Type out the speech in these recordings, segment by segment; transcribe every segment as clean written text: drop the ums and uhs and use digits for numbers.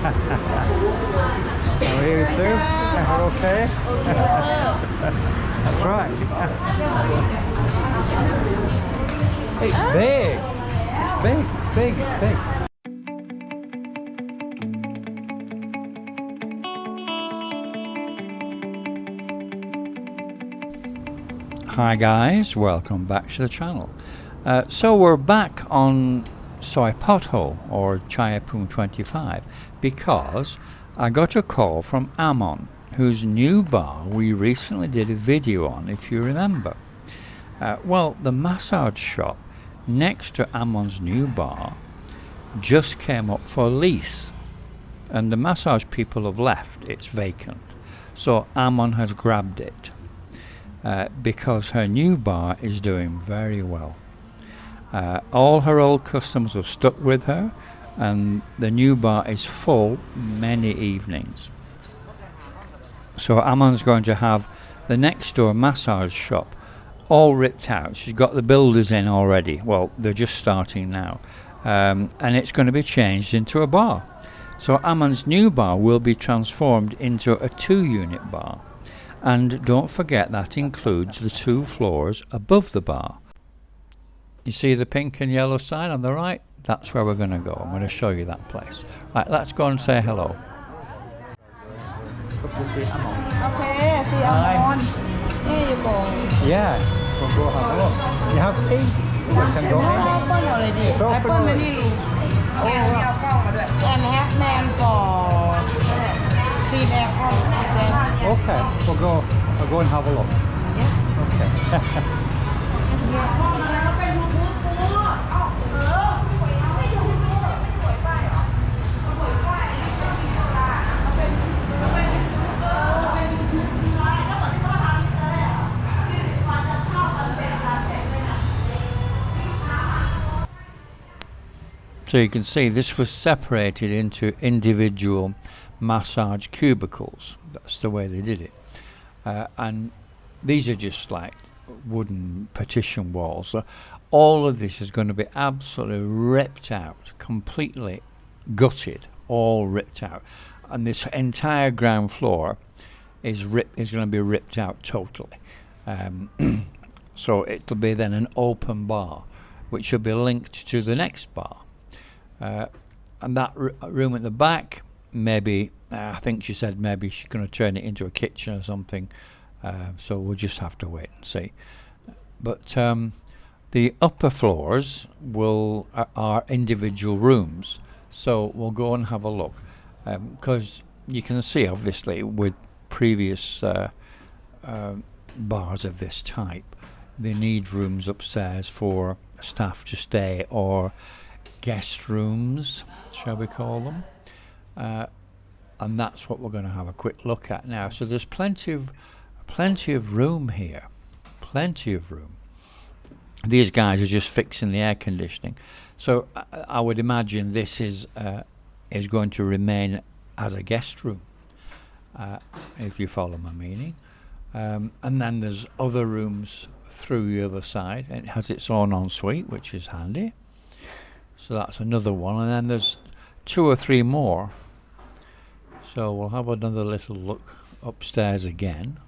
How are you too? We're okay? That's right. It's big. It's big. It's big. It's big. Hi guys, welcome back to the channel. So we're back on Soi Pothole or Chayapum 25 because I got a call from Amon, whose new bar we recently did a video on, if you remember. Well, the massage shop next to Amon's new bar just came up for lease, and the massage people have left. It's vacant, so Amon has grabbed it. Because her new bar is doing very well. All her old customers have stuck with her, and the new bar is full many evenings. So Amon's going to have the next door massage shop all ripped out. She's got the builders in already. Well, they're just starting now. And it's going to be changed into a bar. So Amon's new bar will be transformed into a 2-unit bar. And don't forget that includes the 2 floors above the bar. You see the pink and yellow sign on the right? That's where we're going to go. I'm going to show you that place. Right, let's go and say hello. Good to see Amon. Okay, see Amon. Here you go. Yeah, we'll go have a look. You have key? You can go in. Open already. It's open Open many room. And have man for clean air. Okay, we'll go and have a look. Okay. So you can see this was separated into individual massage cubicles. That's the way they did it. And these are just like wooden partition walls. So all of this is going to be absolutely ripped out, completely gutted, all ripped out. And this entire ground floor is going to be ripped out totally. So it'll be then an open bar, which will be linked to the next bar. And that room at the back, maybe, I think she said maybe she's going to turn it into a kitchen or something. So we'll just have to wait and see. But the upper floors are individual rooms. So we'll go and have a look. Because you can see, obviously, with previous bars of this type, they need rooms upstairs for staff to stay, or guest rooms, shall we call them, and that's what we're going to have a quick look at now. So there's plenty of room here, plenty of room. These guys are just fixing the air conditioning, so I would imagine this is going to remain as a guest room, if you follow my meaning. And then there's other rooms through the other side, and it has its own ensuite, which is handy. So that's another one, and then there's 2 or 3 more. So we'll have another little look upstairs again.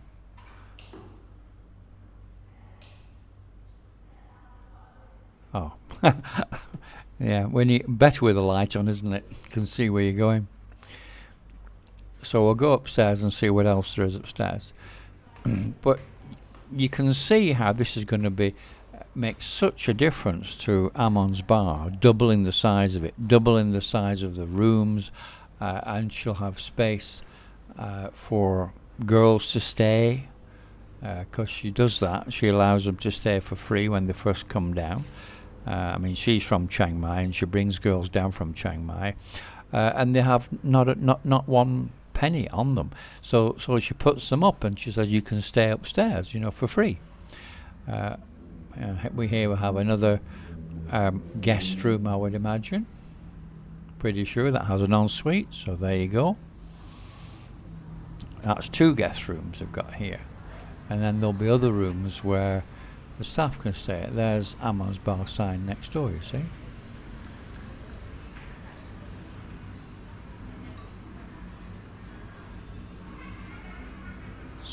Oh, yeah, better with the light on, isn't it? You can see where you're going. So we'll go upstairs and see what else there is upstairs. But you can see how this is going to makes such a difference to Amon's bar, doubling the size of it, doubling the size of the rooms, and she'll have space for girls to stay, because she does that. She allows them to stay for free when they first come down. I mean, she's from Chiang Mai, and she brings girls down from Chiang Mai, and they have not one penny on them. So she puts them up, and she says you can stay upstairs, for free. We have another guest room, I would imagine. Pretty sure that has an ensuite, so there you go. That's 2 guest rooms they've got here. And then there'll be other rooms where the staff can stay. There's Amon's bar sign next door, you see.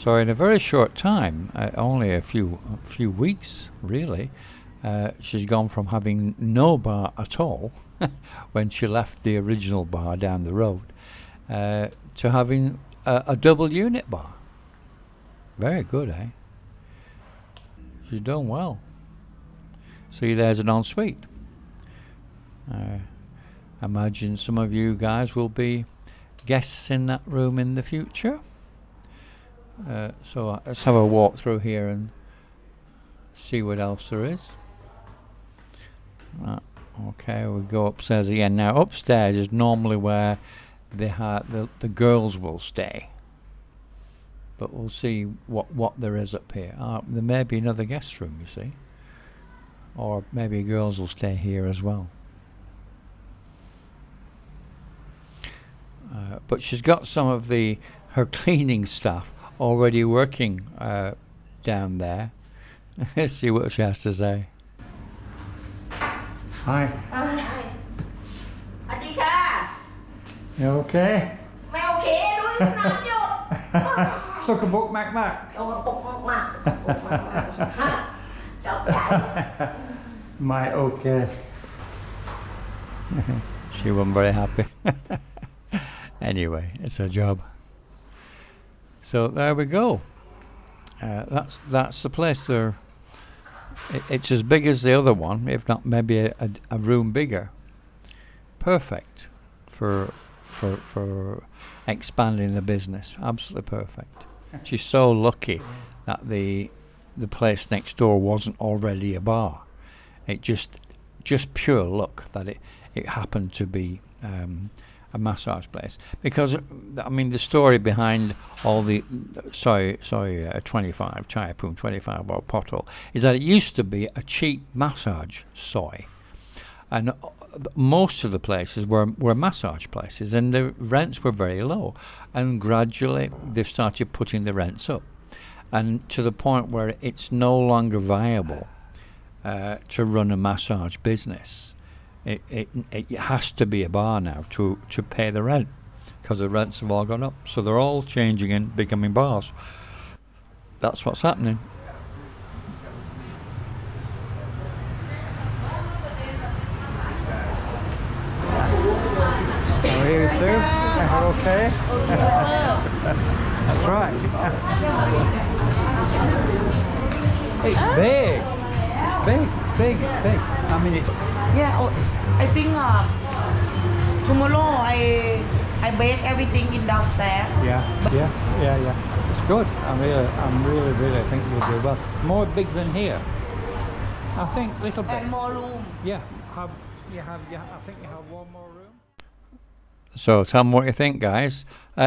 So in a very short time, only a few weeks really, she's gone from having no bar at all when she left the original bar down the road to having a double unit bar. Very good, eh? She's done well. See, there's an ensuite. Imagine some of you guys will be guests in that room in the future. So let's have a walk through here and see what else there is. Okay, we go upstairs again. Now upstairs is normally where the girls will stay, but we'll see what there is up here. There may be another guest room, you see, or maybe girls will stay here as well. But she's got some of her cleaning staff already working down there. Let's see what she has to say. Hi. Hi. Adika. You okay? Mày okay luôn nào chưa? Look a book, Mac. My okay. She wasn't very happy. Anyway, it's her job. So there we go. That's the place there. It's as big as the other one, if not maybe a room bigger. Perfect for expanding the business. Absolutely perfect. She's so lucky that the place next door wasn't already a bar. It just pure luck that it happened to be a massage place, because I mean the story behind all the Soi 25, Chai Poon 25 or Pothole is that it used to be a cheap massage soy, and most of the places were massage places, and the rents were very low, and gradually they've started putting the rents up, and to the point where it's no longer viable to run a massage business. It has to be a bar now to pay the rent, because the rents have all gone up. So they're all changing and becoming bars. That's what's happening. How are you, Sue? Okay? That's right. It's big. It's big. I mean, it's... Yeah, I think tomorrow I bake everything in downstairs. Yeah. It's good. I'm really think you'll do well. More big than here. I think little bit. And more room. Yeah. I think you have one more room. So tell me what you think, guys.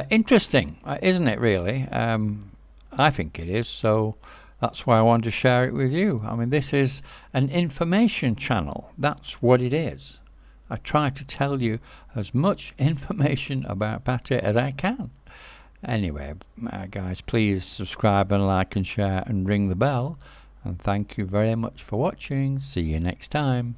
Interesting, isn't it? Really. I think it is. So. That's why I wanted to share it with you. I mean, this is an information channel. That's what it is. I try to tell you as much information about Pattaya as I can. Anyway, guys, please subscribe and like and share and ring the bell. And thank you very much for watching. See you next time.